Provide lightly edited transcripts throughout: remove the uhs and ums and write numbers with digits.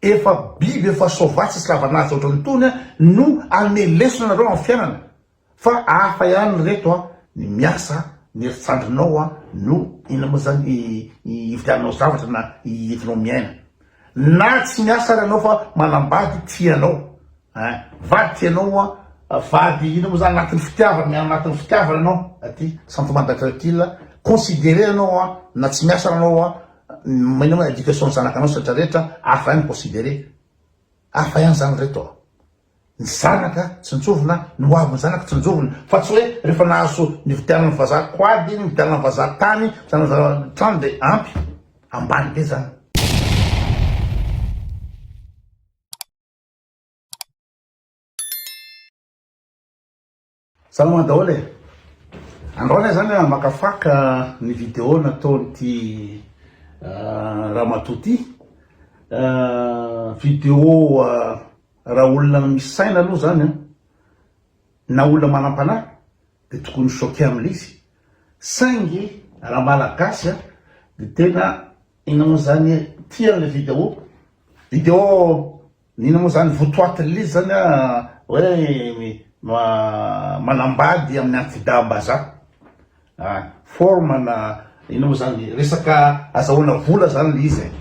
efa biby efa sovatsy sy lavanazy ohatrany tony no ame lesona nareo amin'ny fiainana fa hafa ihany reto ny miasa ny heritrandrinao no ina moa zany ividianao zavatra na entinao miaina na tsy miasa ranao fa manambady tianao vady tianao vady ina moa zany anatin'ny fitiavana anatin'ny fitiavana anao aty sentiment d'attractile considéré anao na tsy miasa ranao maina moa éducation zanakanao satria rehetra hafa ihany considéré hafa ihany zany reto ny zanaka tsy nitsovina ny hoavy ny zanaka tsy nitsovina fa tsy hoe rehefa nahazo ny vidianana ny vazaha koady ny vidianana ny vazaha tany zany trano de ampy ambany be zany. Salama daholo androany zany makafaka ny vidéo nataonyty Ramatoa vidéo raha olona misy saina aloha zany na olona manam-panahy de tokony choqué amin'izy saingy raha malagasy de tena ina moa zany tia le vidéo ina moa zany votoatin'izy zany hoe manambady amin'ny antidabaza forme na ina moa zany resaka azahoana vola zany le izy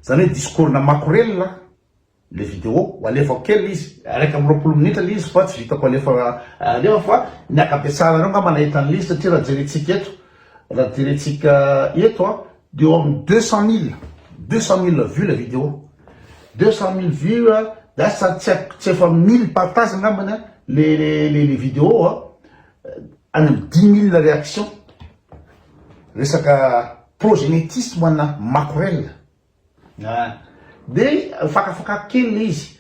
zany hoe discours na makorelina le vidéo alefa kely izy araiky amin'ny 20 minitra le izy fa tsy vitako alefa fa ny akapiasaranao nga manahitany izy satria raha jerentsika eto de eo amin'ny 200 000 vues la vidéo 200 000 vues dasa tsy efa 1000 partage ngambany les vidéos any amin'ny 10 000 réaction resaka progénétisme na makorel de fakafaka kely izy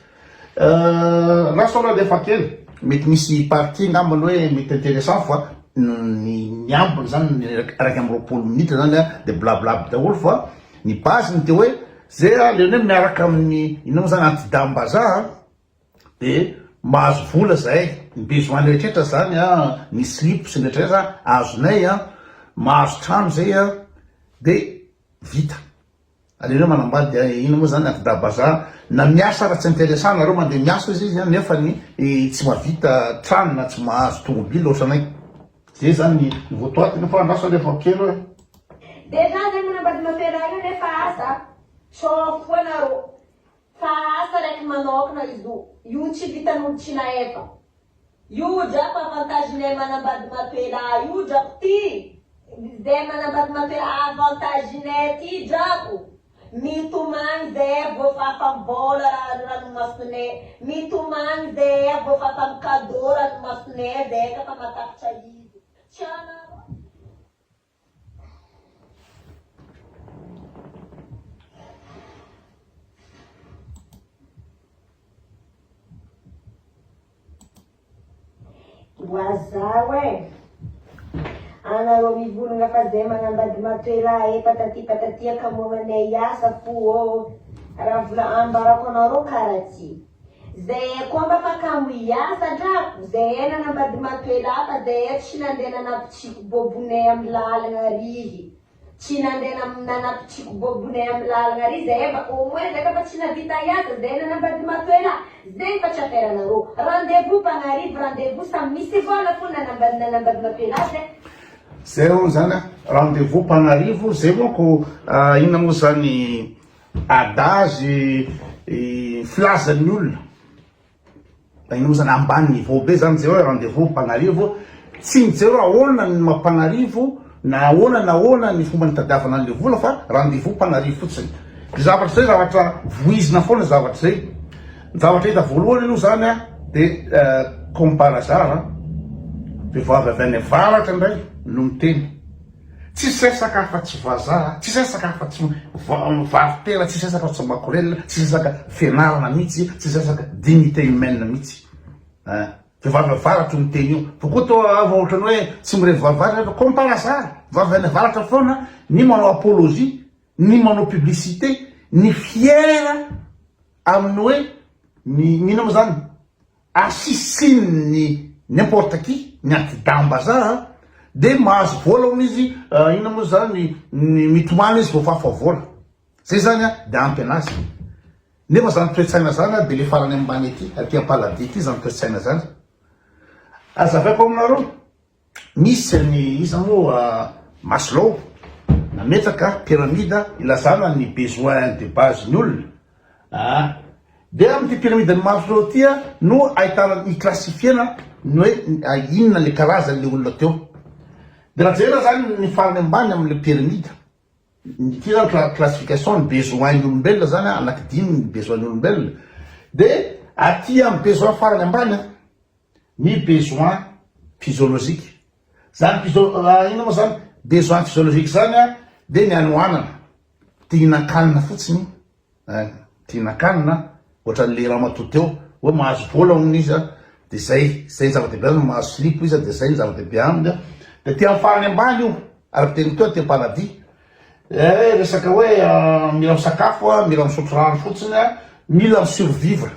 raha defa kely mety misy partie ngambany hoe mety intéressant fa ny ambiny zany raiky amin'ny 20 minitra zany de blablabla daholo fa ny base ny te hoe zay leone miaraka amin'ny inao zany antidambaza de mahazo vola zay ny besoin rehetrrehetra zany ny slip sy rehetrrehetra azonay mahazo trano zay de vita aleo manambady ina moa zany antidabaza na miasa raha tsy intéressant nareo mandeha miasa izy nefa ny tsy mahavita trano na tsy mahazo tomobile ohatranay zay zany ny votoatiny fa andraso alefa kely hoe deja zany manambady mafera io nefa asa so foanareo fa asa raiky manokana izy io tsy vitan'olo tsy nahefa io drako avantagenay manambady matoela io drako ty zay manambady matoela avantagenay ty drako mitomany zay voafafambola ranomasonay mitomany zay voafafamkadô ranomasonay zay kafa matakitra izy tiana wazawe anareo mivolagna fa zay manambady matoela patati akamomanay asa fo raha vola ambarako anareo karaha ty zay koa mba fakamo iasa drako zay nanambady matoela fa zay tsy nandeha nanapitriko bobonay amin'ny lalagna rihy tsy nandeha nanapitriko bobonay amin'ny lalagna rihy zay ba au moins zay kafa tsy navita iasa zay nanambady matoela zay fa tsy aferanareo rendez-vous panarivo rendez-vous samy misy vola fo nanambady matoela zay zay zany rendez-vous panarivo zay moko ina moa zany adage filazan'ny olona ina moa zany ambany niveau be zany zay hoe rendez-vous panarivo tsy mijero ahoana ny mampanarivo na ahoana ny fomba nitadiavana an'le vola fa rendez-vous panarivo fotsiny zavatra zay zavatra voizina foana zavatra zay zavatra hita voalohany aloha zany de comme par hasard vehivavy avy any avaratra indray no miteny tsy sesaka afa-tsy vazaha tsy sesaka afa-tsy varitera tsy sesaka afa-tsy makorelina tsy sesaka fianarana mihitsy tsy sesaka dignité humaine mihitsy vehivavy avaratra no miteny io fa koa to ohatrany hoe tsy mirevy vavaratra comme par hasard vavy any avaratra foana ny manao apologie ny manao publicité ny fiera amin'ny hoe mino moa zany assisine ny n'importe qui ny antidambaza de mahazo vola hono izy ina moa zany mitomany izy voafafa vola zay zany de ampy anazy nefa zany toetsaina zany de le farany ambany aty aty am-paladia ty zany toetsaina zany azavaiko aminareo misy ny iza moa Maslow nametraka pyramide ilazana ny besoin de base ny olona de amin'ity pyramide ny Maslow ty no ahitana iklassifiena ny hoe inona le karazany le olona teo de raha jerena zany ny farany ambany amin'le pyramide ty zany classification ny besoin ny olombelona zany anankidimy ny besoin ny olombelona de aty amin'ny besoin farany ambany ny besoin physiologique zany ino moa zany besoin physiologique zany de ny anoanana ty hinan-kanina fotsiny ty hinan-kanina ohatran'le raha matoa teo hoe mahazo vola aminy izy de zay zava-dehibe aminy mahazo silipo izy de zay ny zava-dehibe aminy de ty amin'ny farany ambany io araky teny teo ty am-paladia resaka hoe mila misakafo mila misotro rano fotsiny mila misurvivre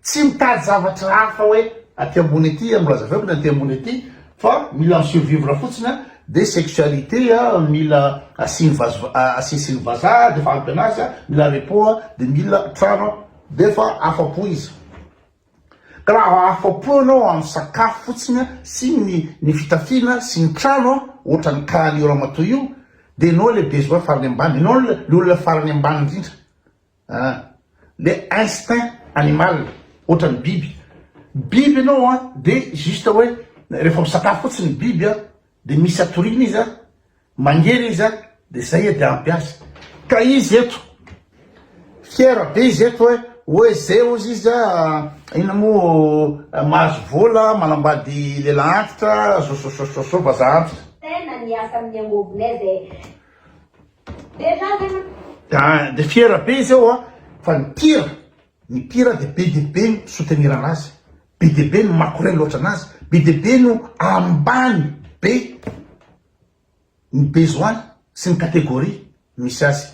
tsy mitady zavatra hafa hoe aty ambony aty amolaza veko aty ambony aty fa mila misurvivre fotsiny de sexualité mila asisiny vazaha de fa ampy anazy mila repos de mila trano de fa afapo izy ka raha afapo anao amin'ny sakafo fotsiny sy ny fitafiana sy ny trano ohatra ny kany io raha matoa io de nao le besoin farany ambany nao le olona farany ambany indrindra le instinct animal ohatra ny biby anao de juste hoe rehefa misakafo fotsiny biby de misy atorina izy mangery izy de zay de ampy azy ka izy eto fiera be izy eto hoe zay ozy izy ina moa mahazo vola manambady lela antitra so vaza antitra tena niasa amin'ny angovonay de fiera be izy fa ny pira de be de be soutenir anazy be de be no makorel loatra anazy be de be no ambany be ny besoin sy ny catégorie misy azy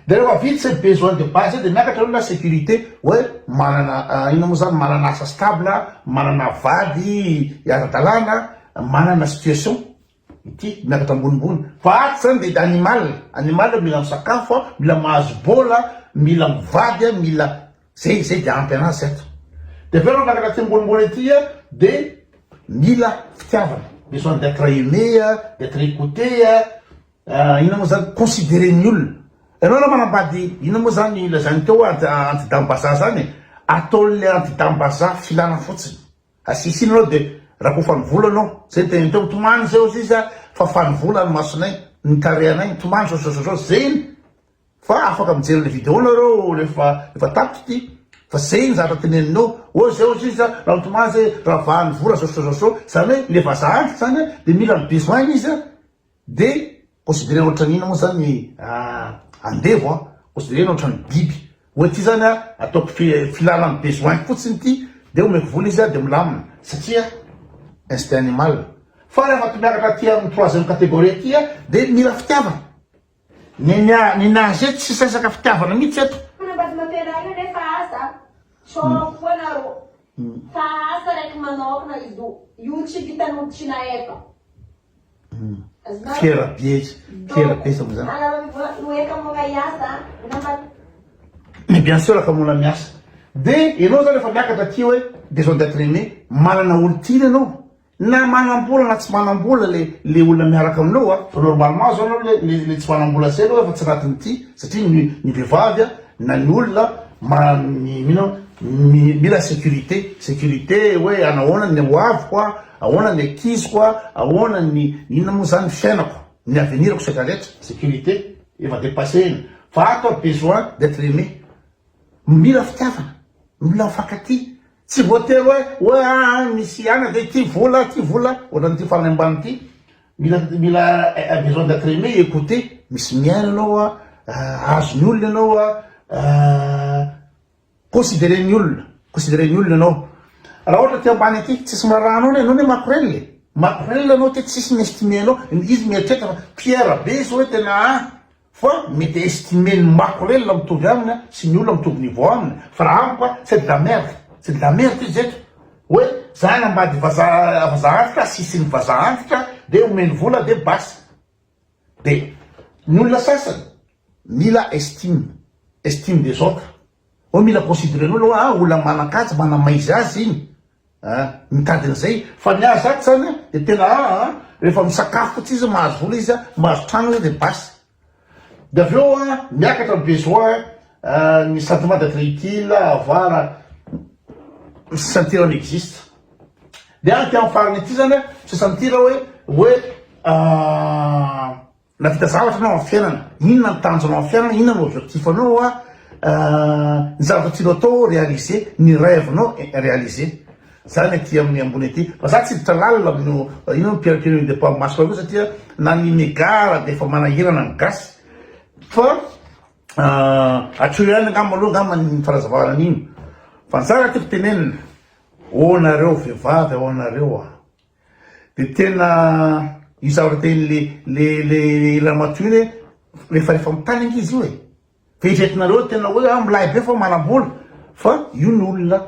de rehefa vita sy besoin de base de miakatra olo la sécurité hoe manana ino moa zany manana asa stable manana vady ara-dalàna manana situation ity miakatra ambonimbony fa aty zany de animal mila misakafo mila mahazo bola mila mivady mila zay de ampy anazy eto de velo miakatra ty ambonimbony aty de mila fitiavana besoin d'être aimé d'être écouté ina moa zany considéré ny olona ianao na manambady ina moa zany lazany teo antidambaza zany ataole antidambaza filana fotsiny asisiny anao de raha ko fanivola anao zay teny teo tomany zay ozy izy fa fanivola ny masonay ny kareanay tomany so zay fa afaka mijery le vidéo nareo rehefa tapitra ty fa zay ny zavatra teneninao zay ozy izy raha tomany zay raha vahany vola so zany hoe le vaza antitra zany de mila ny besoin izy de considéré ohatran'ina moa zany andevo considéré ohatran'ny biby hoe ty zany ataoko filana ny besoin fotsiny ty de omeko vola izy de milamina satria instinct animal fa rehefa tomiakatra ty amin'ny troisième catégorie ty de mila fitiavana ny nazy eto tsy sasaka fitiavana mihitsy eto manambady matera io nefa asa so koa nareo fa asa raiky manokana izy io tsy vitan'olo tsy nahefa fiera be zany mais bien sûr akamola miasa de ianao zany rehefa miakatra ty hoe besoin d'être aimé manana olo tiny anao na manambola na tsy manambola le olona miaraka aminao fa normalement zao anao le tsy manambola zay aloha fa tsy anatiny ty satria ny vehivavy na ny olona mila sécurité hoe anahoana ny hoaviko ahoana ny akiziko ahoana ny inona moa zany fiainako ny avenirako saka rehetra sécurité efa dépassé eny fa ato besoin d'être aimé mila fitiavana mila mifankaty tsy voatery hoe misy ana de ty vola ohatran'ity farany ambany ty mila besoin d'être aimé écouté misy miaina anao azo ny olona anao considéré ny olona anao raha ohatra ty ambany aty tsisy marahanao anao ne makorel anao ty tsisy miestimé anao izy mieritreta fa pierre be izy hoe tena fa mety estimé ny makorel mitovy aminy sy ny olona mitovy niveau aminy fa raha amiko c'est de la merde izy eto hoe zany ambady vaza antitra sisy ny vaza antitra de omeny vola de basy de ny olona sasany mila estime des autres o mila considéren'olo olona manakatsy manamaizy azy igny mitadin'izay fa ny azy aty zany de tena rehefa misakafo tsy izy mahazo vola izy mahazo trano de basy de avy eo miakatra besoin ny sentiment d'être utile avoir sentir on existe de anty amin'ny farany aty zany se sentir hoe navita zavatra anao amin'ny fiainana, inona ny tanjonao amin'ny fiainana, inona ny objectif anao ny zavatra tianao atao réaliser, ny rêvenao réaliser. Zany aty amin'ny ambony aty fa za tsy hiditra lalina ino piano de pas masque io satria na ny megara de efa manahirana ny gasy fa atreo ihany angamba aloha angamba ny farazavana an'iny fa nzara tiako tenenina onareo vehivavy onareo de tena io zavatra teny le ramatoiny rehefa mitany angizy io fehitretinareo tena hoe milay be fa manam-bola fa io ny olona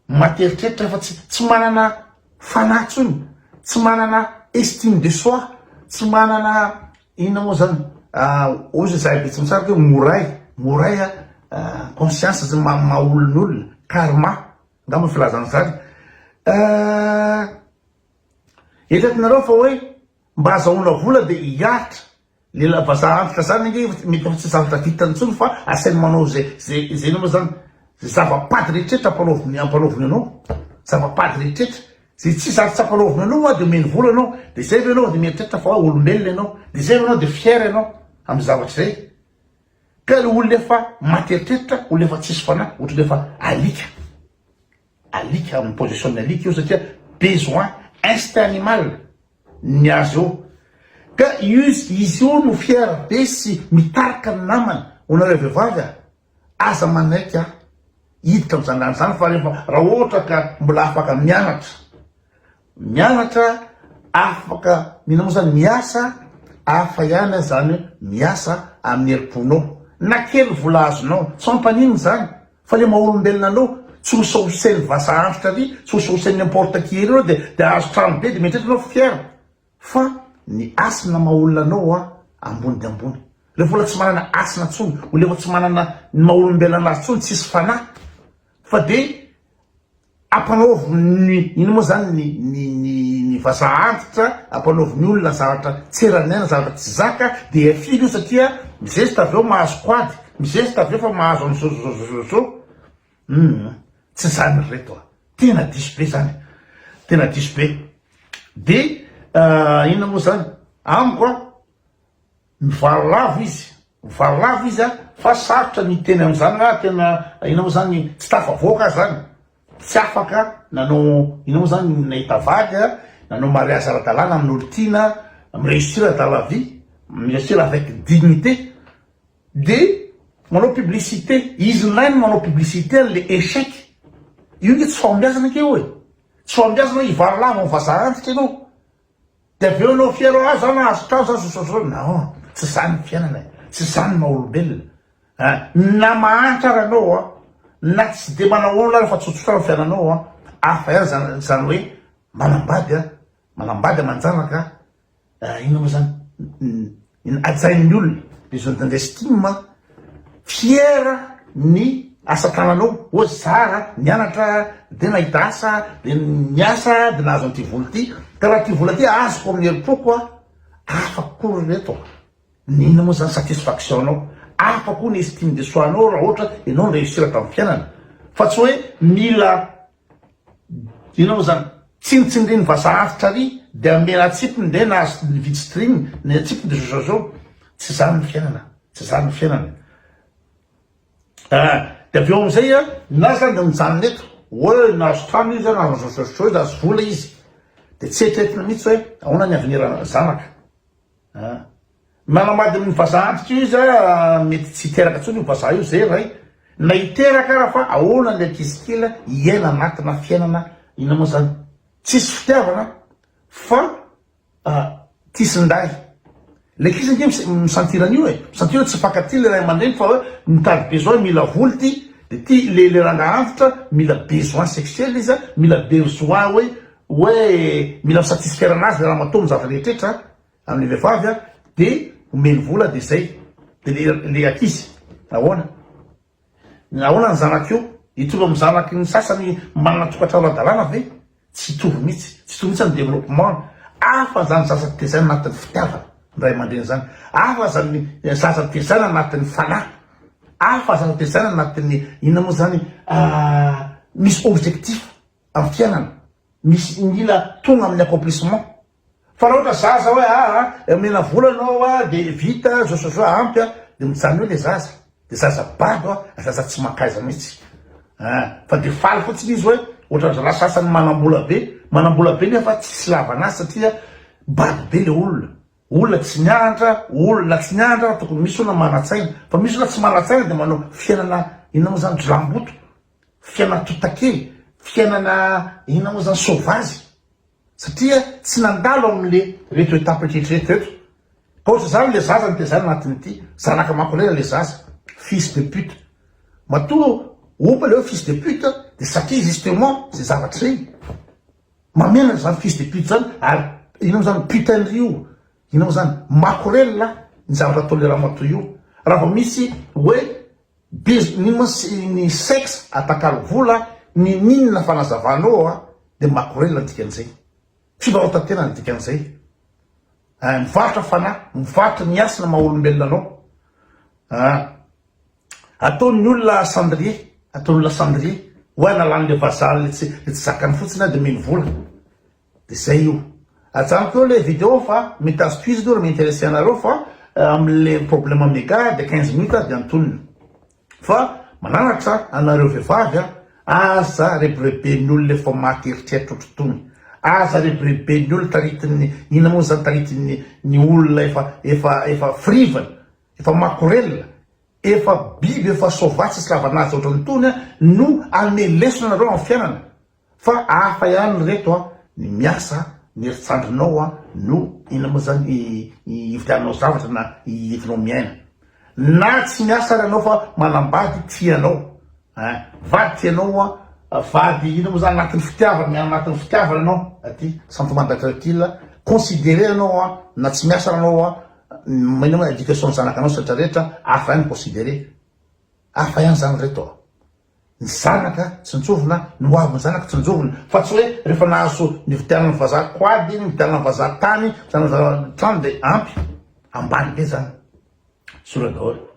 materitreritra fa tsy manana fanatsony, tsy manana estime de soi, tsy manana inona moa zany ozy zay betsy misaraka hoe moray conscience zay maha olon'olona karma ngamba filazana zany etretinareo fa hoe mba azahoana vola de hiatra le vazaha antitra zany nge mety fa tsy zavatra vitany tsony fa asainy manao zay moa zany zava-pady rehetrretra ampanaoviny anao zava-pady rehetrretra zay tsy zary tsy ampanaoviny anao de omeny vola anao de zay ve anao de mieritreritra fa olombelona anao de zay anao de fier anao amy zavatra zay ka le olona efa materitreritra olona efa tsisy fanahy ohatra lefa alika amin'ny position ny alika io satria besoin instinct animal ny azy eo ka izy io no fier be sy mitarika ny namany onareo vehivavy aza manaiky hiditra am'zany zany fa raha ohatra ka mbola afaka mianatra afaka mihina moa zany miasa afa ihany zany miasa amin'ny heriponao na kely vola azonao tsy mampanino zany fa le maha-olombelona anao tsy hosahosainy vasa antitra ry tsy hosahosainy n'importe qui reo de azo trano be de metretra anao fier fa ny asina maha-olona anao ambony de ambony rehefa ola tsy manana asina tsony olefa tsy manana ny maha-olombelona anazy tsony tsisy fanahy fa de ampanaoviny ino moa zany ny vasa antitra ampanaoviny olona zavatra tseranaina zavatra tsy zaka de afily io satria mizesta avy eo mahazo quady mizesta avy eo fa mahazo am'zao tsy zany reto tena diso be zany tena diso be de inona moa zany amiko mivalolavo izy fa sarotra ny teny am'zany tena ina moa zany tsy tafavoaka zany tsy afaka nanao ina moa zany nahita vady nanao mariage ara-dalàna amin'olo tiana réussir dans la vie réussir avec dignité de manao publicité izy nlainy manao publicité le échec io nge tsy fambiazana ke hoe tsy fambiazana hivalolavo amin'ny vazaha antitra anao de avy eo anao fiero zany azo trano zany non tsy zany fiainana tsy zany maha-olombelona na mahantra ary anao na tsy de manahoana rehefa tsotsotra ny fiainanao afa ihany zany hoe manambady manjanaka ino moa zany ajain'ny olona besoin d'estime fiera ny asa tananao ohatsy zara nianatra de nahita asa de niasa de nahazo an'ity vola ty ka raha ty vola ty azoko amin'ny heripoko afakory reto nina moa zany satisfaction anao afako ny estime de soi anao raha ohatra ianao ny réussir tamin'ny fiainana fa tsy hoe mila ina moa zany tsinitsindriny vasa antitra ry de amena atsipony de nahazo vidstream ny atsipony de zao tsy zany ny fiainana tsy zany ny fiainana de avy eo am'izay na zany de mijanona eto hoe nahazo trano izy nahazo azo vola izy de tsy etretina mihitsy hoe ahoana ny avenir zanaka manamady amin'ny vazaha antitra io izy mety tsy hiteraka tsony io vazaha io zay ray na hiteraka raha fa ahoana ny ankizy hiaina anatina fiainana ina moa zany tsisy fitiavana fa tisinday le kizy nge misantiran'io misantirao tsy fakatily le ray aman-dreny fa hoe mitady besoin mila voly ty de ty le ranga antitra mila besoin sexuel izy mila besoin hoe mila misatisfaire anazy le raha matao mizavatra rehetrretra amin'ny vehivavy de omeny vola de zay de le akizy nahoana ny zanak'io hitovy amin'ny zanaky ny sasany manana tokatrano adalàna ve tsy hitovy mihitsy ny développement afa zany sasany tezaina anatin'ny fitiavana ray aman-dreny zany afa zany sasany tezaina anatin'ny fanahy afa zany tezaina anatin'ny inona moa zany misy objectif amin'ny fiainana misy mila tonga amin'ny accomplissement fa raha ohatra zaza hoe mena vola anao de vita zao ampy de mijany hoe le zaza de zaza bado zaza tsy makaiza mihitsy fa de faly fotsiny izy hoe ohatra zala sasany manambola be nefa tsy lavanazy satria bado be le olona tsy nianatra tokony misy olona manatsaina fa misy olona tsy manatsaina de manao fiainana inona moa zany dramboto fiainana totakely fiainana inona moa zany sauvazy satria tsy nandalo amin'le reto étape rehetra ka ohatra zany le zaza ny tezany anatin'ity zanaka makolela le zaza fils de pute matoa opa le hoe fils de pute de satria justement zay zavatra regny mamena zany fils de pute zany ary ina moa zany putan'ry io ina moa zany makorela ny zavatra toleramatoa io raha vao misy hoe ny sexe atakalo vola ny ninona fanazavanao de makorela ny dikan'izay fivarotantena ny dikan'izay mivarotra fanahy mivarotra ny asina maha-olombelona anao ataon'ny olona cendrier hoe analan'le vazaha le tsy zakany fotsiny de mino vola de zay io ajanoko eo le vidéo fa mitazotoizy io raha miintéressé anareo fa am'le problème méga de 15 minutes de antonony fa mananatra anareo vehivavy aza rebireben'ny olona efa maty eritreritro otrotony aza rebireben'ny olona taritiny ina moa zany taritiny ny olona efa frivana efa makorelona efa biby efa sauvatsy sy lavanazy ohatrany tony no ame lesona anareo amin'ny fiainana fa afa ihany reto ny miasa ny heritrandrinao no ina moa zany ividianao zavatra na entinao miaina na tsy miasa ary anao fa manambady tianao vady tianao vady ina moa zany anatin'ny fitiavana anatin'ny fitiavana anao aty santo mandrakakila considéré anao na tsy miasa anao ina moa éducation zanaka anao satra rehetra afa ihany considéré afa ihany zany reto ny zanaka tsy nitsovina ny hoavy ny zanaka tsy nitsovina fa tsy hoe rehefa nahazo ny vitianany vazaha koady ny vitianany vazaha tany trano de ampy ambany be zany sola daholo